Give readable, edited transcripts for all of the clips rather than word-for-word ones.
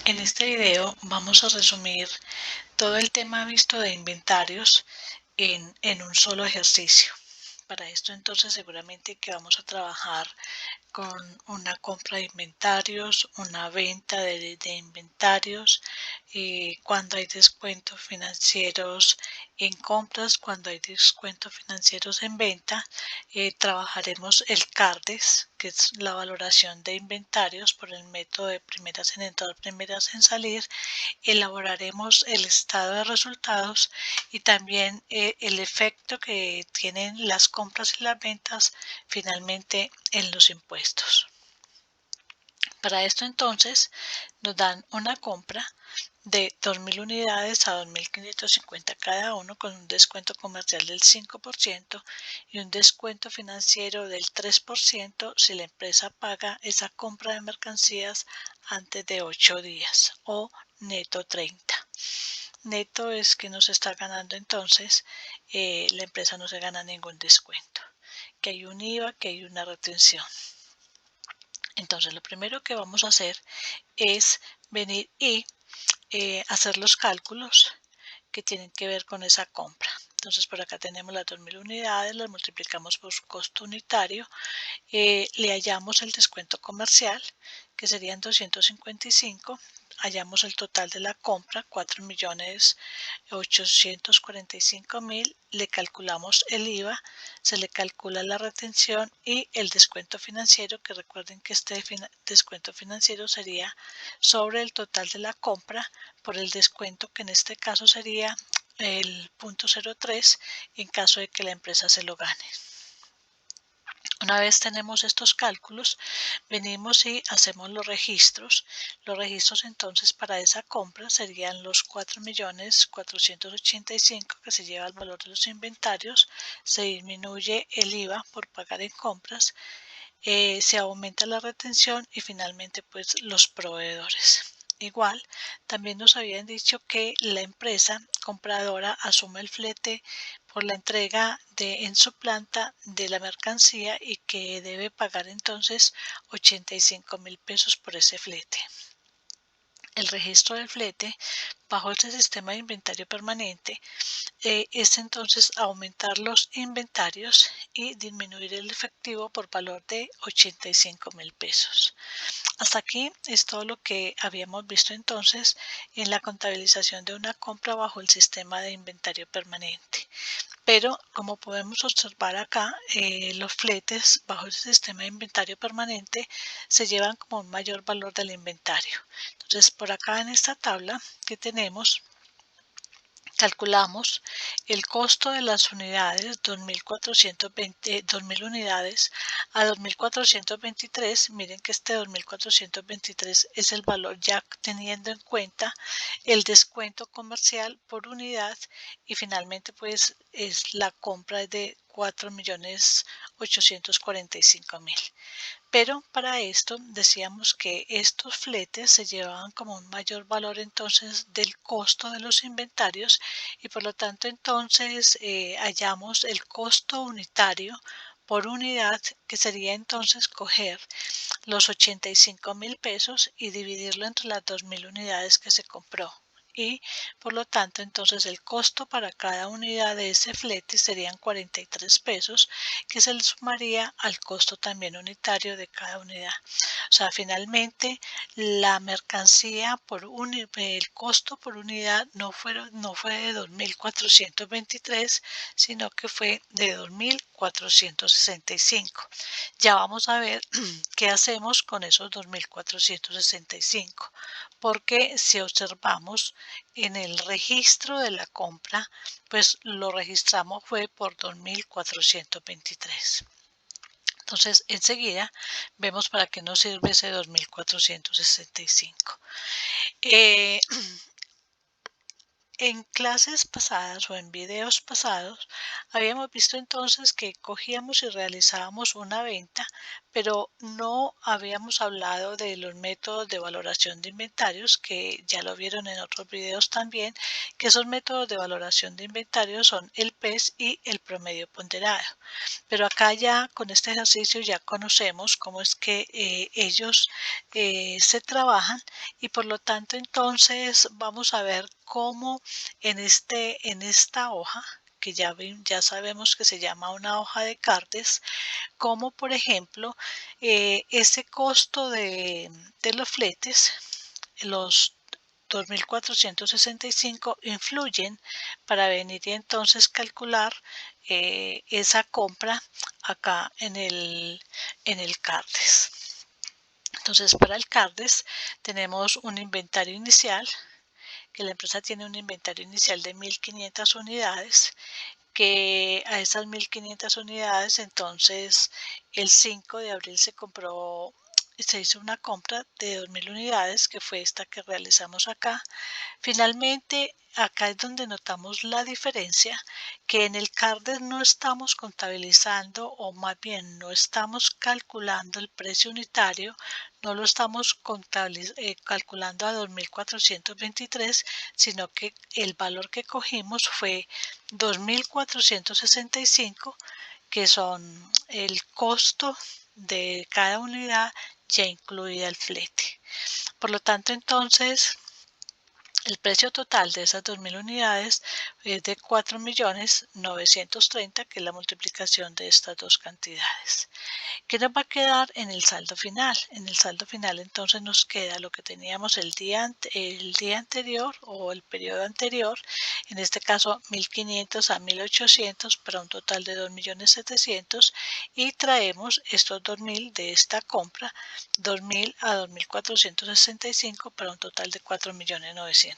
En este video vamos a resumir todo el tema visto de inventarios en un solo ejercicio. Para esto entonces seguramente que vamos a trabajar con una compra de inventarios, una venta de inventarios, cuando hay descuentos financieros en compras, cuando hay descuentos financieros en venta. Trabajaremos el CARDES, que es la valoración de inventarios por el método de primeras en entrar, primeras en salir. Elaboraremos el estado de resultados y también el efecto que tienen las compras y las ventas finalmente en los impuestos. Para esto entonces nos dan una compra de 2.000 unidades a 2.550 cada uno, con un descuento comercial del 5% y un descuento financiero del 3% si la empresa paga esa compra de mercancías antes de 8 días, o neto 30. Neto es que no se está ganando entonces, la empresa no se gana ningún descuento, que hay un IVA, que hay una retención. Entonces lo primero que vamos a hacer es venir y hacer los cálculos que tienen que ver con esa compra. Entonces por acá tenemos las 2.000 unidades, las multiplicamos por su costo unitario, le hallamos el descuento comercial, que serían 255, hallamos el total de la compra, 4.845.000, le calculamos el IVA, se le calcula la retención y el descuento financiero, que recuerden que este descuento financiero sería sobre el total de la compra por el descuento, que en este caso sería el 0.03 en caso de que la empresa se lo gane. Una vez tenemos estos cálculos, venimos y hacemos los registros. Los registros entonces para esa compra serían los 4.485.000 que se lleva el valor de los inventarios, se disminuye el IVA por pagar en compras, se aumenta la retención y finalmente pues los proveedores. Igual, también nos habían dicho que la empresa compradora asume el flete por la entrega en su planta de la mercancía y que debe pagar entonces 85.000 pesos por ese flete. El registro del flete bajo este sistema de inventario permanente es entonces aumentar los inventarios y disminuir el efectivo por valor de 85.000 pesos. Hasta aquí es todo lo que habíamos visto entonces en la contabilización de una compra bajo el sistema de inventario permanente. Pero como podemos observar acá, los fletes bajo el sistema de inventario permanente se llevan como un mayor valor del inventario. Entonces por acá en esta tabla que tenemos, calculamos el costo de las unidades, 2.000 unidades a 2.423. Miren que este 2.423 es el valor ya teniendo en cuenta el descuento comercial por unidad, y finalmente pues es la compra de 4.845.000. Pero para esto decíamos que estos fletes se llevaban como un mayor valor entonces del costo de los inventarios, y por lo tanto entonces hallamos el costo unitario por unidad, que sería entonces coger los 85.000 pesos y dividirlo entre las 2.000 unidades que se compró. Y por lo tanto entonces el costo para cada unidad de ese flete serían 43 pesos, que se le sumaría al costo también unitario de cada unidad. O sea, finalmente la mercancía el costo por unidad no fue de 2.423, sino que fue de 2.465. Ya vamos a ver qué hacemos con esos 2.465, porque si observamos en el registro de la compra, pues lo registramos fue por 2.423. Entonces enseguida vemos para qué nos sirve ese 2.465. En clases pasadas o en videos pasados habíamos visto entonces que cogíamos y realizábamos una venta pero no habíamos hablado de los métodos de valoración de inventarios, que ya lo vieron en otros videos también, que esos métodos de valoración de inventarios son el PES y el promedio ponderado. Pero acá ya con este ejercicio ya conocemos cómo es que ellos se trabajan, y por lo tanto entonces vamos a ver cómo en esta hoja, que ya sabemos que se llama una hoja de Cartes, como por ejemplo ese costo de los fletes, los 2.465 influyen para venir y entonces calcular esa compra acá en el Cartes. Entonces, para el Cardes tenemos un inventario inicial, que la empresa tiene un inventario inicial de 1.500 unidades, que a esas 1.500 unidades entonces el 5 de abril se hizo una compra de 2.000 unidades, que fue esta que realizamos acá. Finalmente, acá es donde notamos la diferencia, que en el Cardes no estamos contabilizando, o más bien no estamos calculando el precio unitario, no lo estamos calculando a 2.423, sino que el valor que cogimos fue 2.465, que son el costo de cada unidad ya incluida el flete. Por lo tanto, entonces, el precio total de esas 2.000 unidades es de 4.930.000, que es la multiplicación de estas dos cantidades. ¿Qué nos va a quedar en el saldo final? En el saldo final entonces nos queda lo que teníamos el día anterior, o el periodo anterior, en este caso 1.500 a 1.800, para un total de 2.700.000, y traemos estos 2.000 de esta compra, 2.000 a 2.465, para un total de 4.930.000.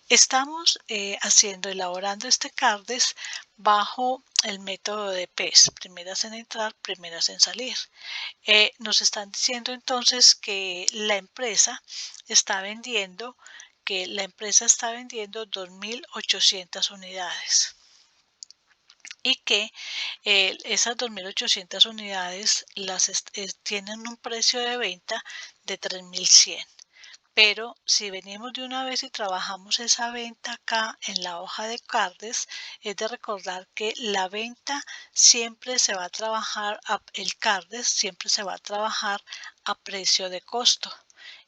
Estamos elaborando este Cardes bajo el método de PES, primeras en entrar, primeras en salir. Nos están diciendo entonces que la empresa está vendiendo, 2.800 unidades, y que esas 2.800 unidades tienen un precio de venta de 3.100. Pero si venimos de una vez y trabajamos esa venta acá en la hoja de Cardes, es de recordar que la venta siempre se va a trabajar, el Cardes siempre se va a trabajar a precio de costo.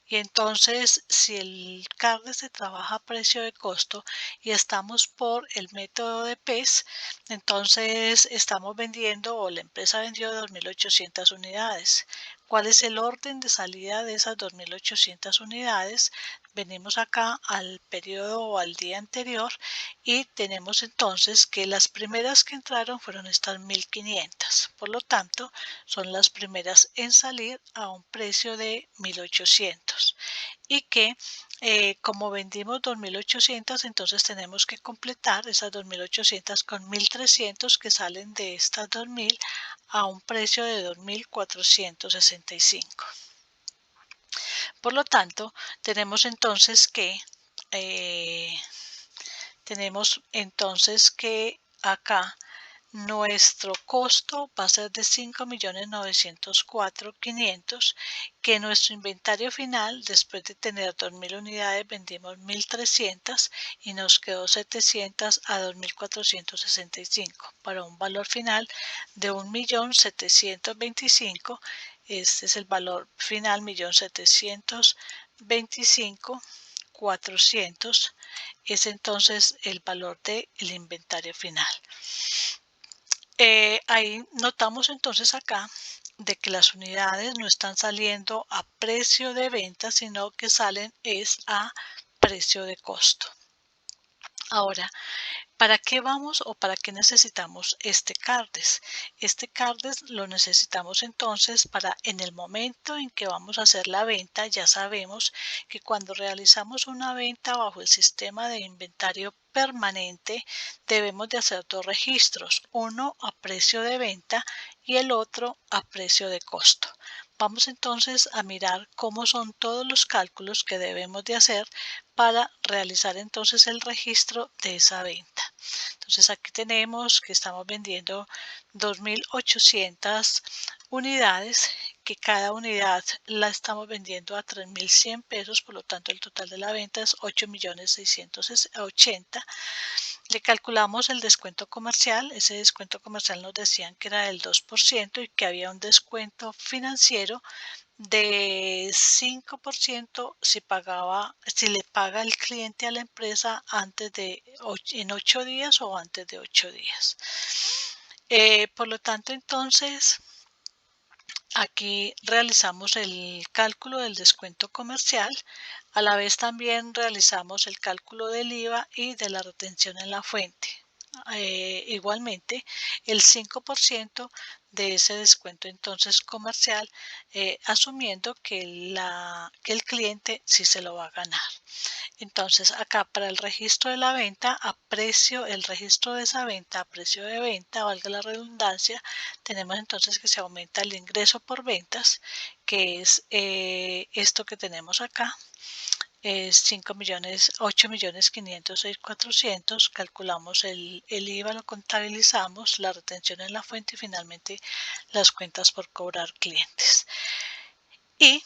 Y entonces, si el Cardes se trabaja a precio de costo y estamos por el método de PES, entonces estamos vendiendo, o la empresa vendió 2.800 unidades. ¿Cuál es el orden de salida de esas 2.800 unidades? Venimos acá al periodo o al día anterior, y tenemos entonces que las primeras que entraron fueron estas 1.500. Por lo tanto, son las primeras en salir a un precio de 1.800. Y que como vendimos 2.800, entonces tenemos que completar esas 2.800 con 1.300 que salen de estas 2.000 a un precio de 2.465. Por lo tanto, tenemos entonces que acá nuestro costo va a ser de 5.904.500, que nuestro inventario final, después de tener 2.000 unidades, vendimos 1.300 y nos quedó 700 a 2.465, para un valor final de 1.725.000. Este es el valor final, 1.725.400. Es entonces el valor del inventario final. Ahí notamos entonces acá de que las unidades no están saliendo a precio de venta, sino que salen a precio de costo. Ahora, ¿para qué vamos o para qué necesitamos este Cardes? Este Cardes lo necesitamos entonces para, en el momento en que vamos a hacer la venta, ya sabemos que cuando realizamos una venta bajo el sistema de inventario permanente, debemos de hacer dos registros, uno a precio de venta y el otro a precio de costo. Vamos entonces a mirar cómo son todos los cálculos que debemos de hacer para realizar entonces el registro de esa venta. Entonces aquí tenemos que estamos vendiendo 2.800 unidades, que cada unidad la estamos vendiendo a 3.100 pesos, por lo tanto el total de la venta es 8.680.000. Le calculamos el descuento comercial. Ese descuento comercial nos decían que era del 2% y que había un descuento financiero de 5% si le paga el cliente a la empresa en 8 días o antes de 8 días. Por lo tanto, entonces, aquí realizamos el cálculo del descuento comercial. A la vez también realizamos el cálculo del IVA y de la retención en la fuente. Igualmente, el 5% de ese descuento entonces comercial, asumiendo que el cliente sí se lo va a ganar. Entonces, acá para el registro de la venta, el registro de esa venta a precio de venta, valga la redundancia, tenemos entonces que se aumenta el ingreso por ventas, que es esto que tenemos acá. Es 5.000.000, 8.506.400. Calculamos el IVA, lo contabilizamos, la retención en la fuente y finalmente las cuentas por cobrar clientes. Y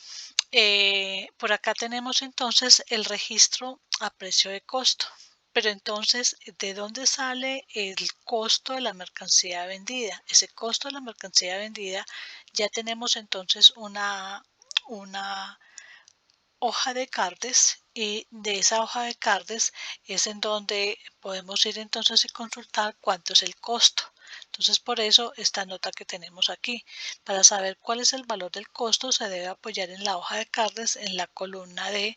por acá tenemos entonces el registro a precio de costo. Pero entonces, ¿de dónde sale el costo de la mercancía vendida? Ese costo de la mercancía vendida, ya tenemos entonces una hoja de cartes, y de esa hoja de cartes es en donde podemos ir entonces y consultar cuánto es el costo. Entonces, por eso esta nota que tenemos aquí, para saber cuál es el valor del costo, se debe apoyar en la hoja de cartes, en la columna de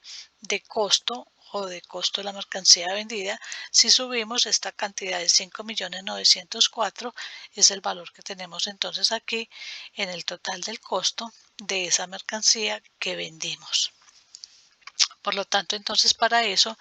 costo o de costo de la mercancía vendida. Si subimos esta cantidad de 5.904.000, es el valor que tenemos entonces aquí en el total del costo de esa mercancía que vendimos. Por lo tanto, entonces para eso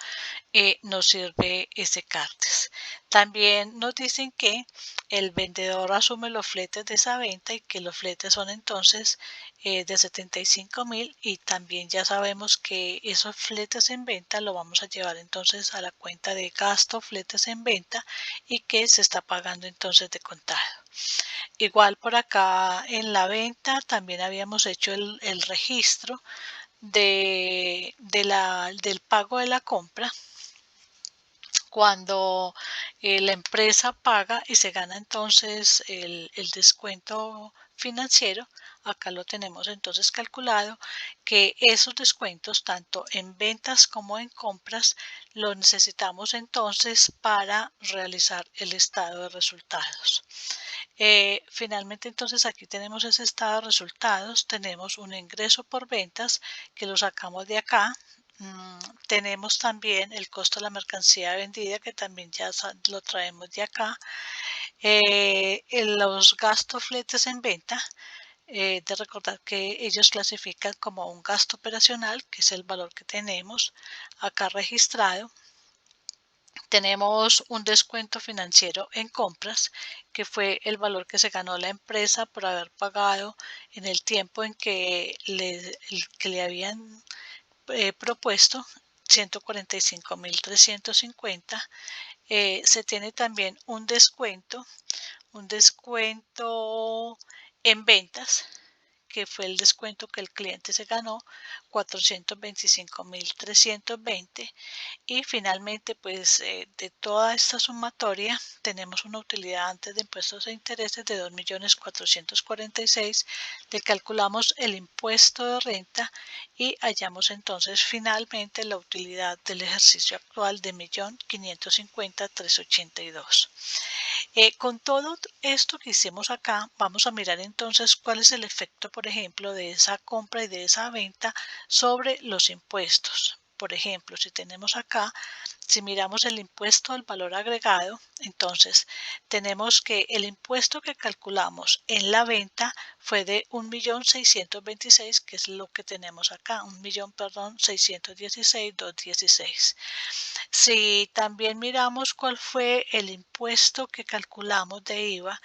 nos sirve ese cartes. También nos dicen que el vendedor asume los fletes de esa venta y que los fletes son entonces de 75.000, y también ya sabemos que esos fletes en venta lo vamos a llevar entonces a la cuenta de gasto fletes en venta y que se está pagando entonces de contado. Igual por acá en la venta también habíamos hecho el registro del pago de la compra, cuando la empresa paga y se gana entonces el descuento financiero. Acá lo tenemos entonces calculado, que esos descuentos tanto en ventas como en compras lo necesitamos entonces para realizar el estado de resultados. Finalmente, entonces aquí tenemos ese estado de resultados. Tenemos un ingreso por ventas que lo sacamos de acá. Tenemos también el costo de la mercancía vendida, que también ya lo traemos de acá. Los gastos fletes en venta, de recordar que ellos clasifican como un gasto operacional, que es el valor que tenemos acá registrado. Tenemos un descuento financiero en compras, que fue el valor que se ganó la empresa por haber pagado en el tiempo en que le habían propuesto, 145.350. Se tiene también un descuento en ventas, que fue el descuento que el cliente se ganó, 425.320. Y finalmente, pues de toda esta sumatoria tenemos una utilidad antes de impuestos e intereses de 2.446.000. Le calculamos el impuesto de renta y hallamos entonces finalmente la utilidad del ejercicio actual de 1.550.382. Con todo esto que hicimos acá, vamos a mirar entonces cuál es el efecto, por ejemplo, de esa compra y de esa venta sobre los impuestos. Por ejemplo, si tenemos acá, si miramos el impuesto al valor agregado, entonces tenemos que el impuesto que calculamos en la venta fue de 1.626.000, que es lo que tenemos acá, 1.616.216. Si también miramos cuál fue el impuesto que calculamos de IVA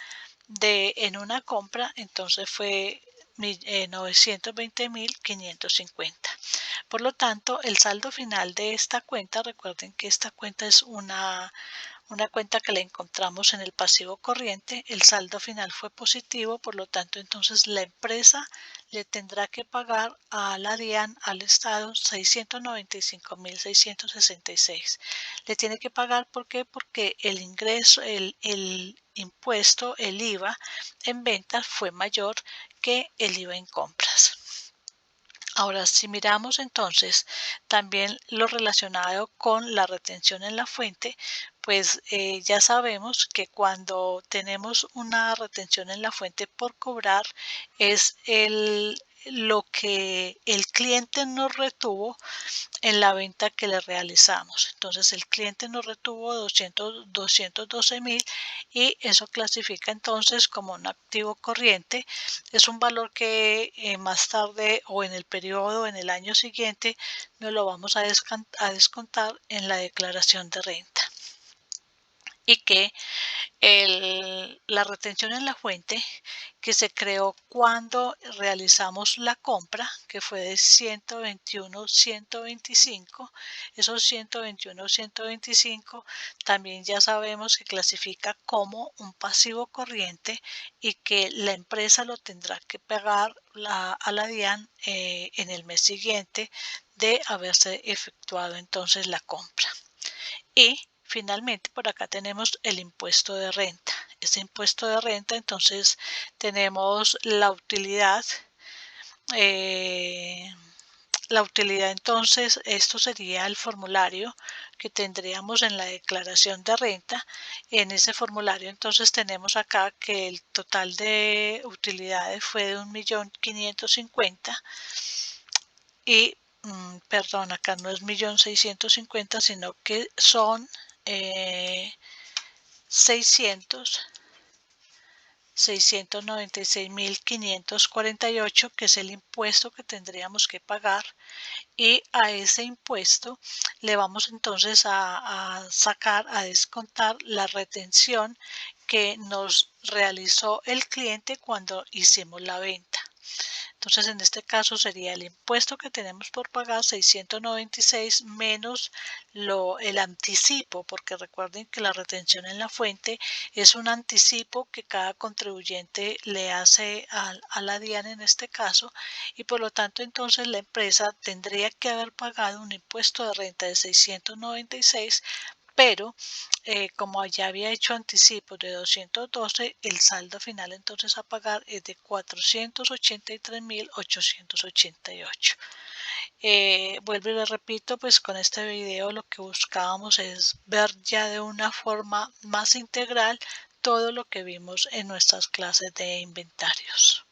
en una compra, entonces fue 920.550. Por lo tanto, el saldo final de esta cuenta, recuerden que esta cuenta es una cuenta que la encontramos en el pasivo corriente, el saldo final fue positivo, por lo tanto entonces la empresa le tendrá que pagar a la DIAN, al Estado, 695.666. Le tiene que pagar, ¿por qué? Porque el ingreso, el impuesto, el IVA en ventas fue mayor que el IVA en compras. Ahora, si miramos entonces también lo relacionado con la retención en la fuente, pues ya sabemos que cuando tenemos una retención en la fuente por cobrar es lo que el cliente nos retuvo en la venta que le realizamos. Entonces el cliente nos retuvo 212.000 y eso clasifica entonces como un activo corriente. Es un valor que más tarde o en el periodo, en el año siguiente, nos lo vamos a descontar en la declaración de renta. Y que la retención en la fuente que se creó cuando realizamos la compra, que fue de 121.125, esos 121.125 también ya sabemos que clasifica como un pasivo corriente y que la empresa lo tendrá que pagar a la DIAN en el mes siguiente de haberse efectuado entonces la compra. Y finalmente por acá tenemos el impuesto de renta. Ese impuesto de renta entonces tenemos la utilidad. eh, la utilidad entonces, esto sería el formulario que tendríamos en la declaración de renta. En ese formulario entonces tenemos acá que el total de utilidades fue de 1.550.000 y perdón, acá no es 1.650.000, sino que son 696.548, que es el impuesto que tendríamos que pagar, y a ese impuesto le vamos entonces a sacar, a descontar la retención que nos realizó el cliente cuando hicimos la venta. Entonces, en este caso sería el impuesto que tenemos por pagar, 696, menos el anticipo, porque recuerden que la retención en la fuente es un anticipo que cada contribuyente le hace a la DIAN en este caso, y por lo tanto entonces la empresa tendría que haber pagado un impuesto de renta de 696, pero como ya había hecho anticipos de 212, el saldo final entonces a pagar es de 483.888. Vuelvo y le repito, pues con este video lo que buscábamos es ver ya de una forma más integral todo lo que vimos en nuestras clases de inventarios.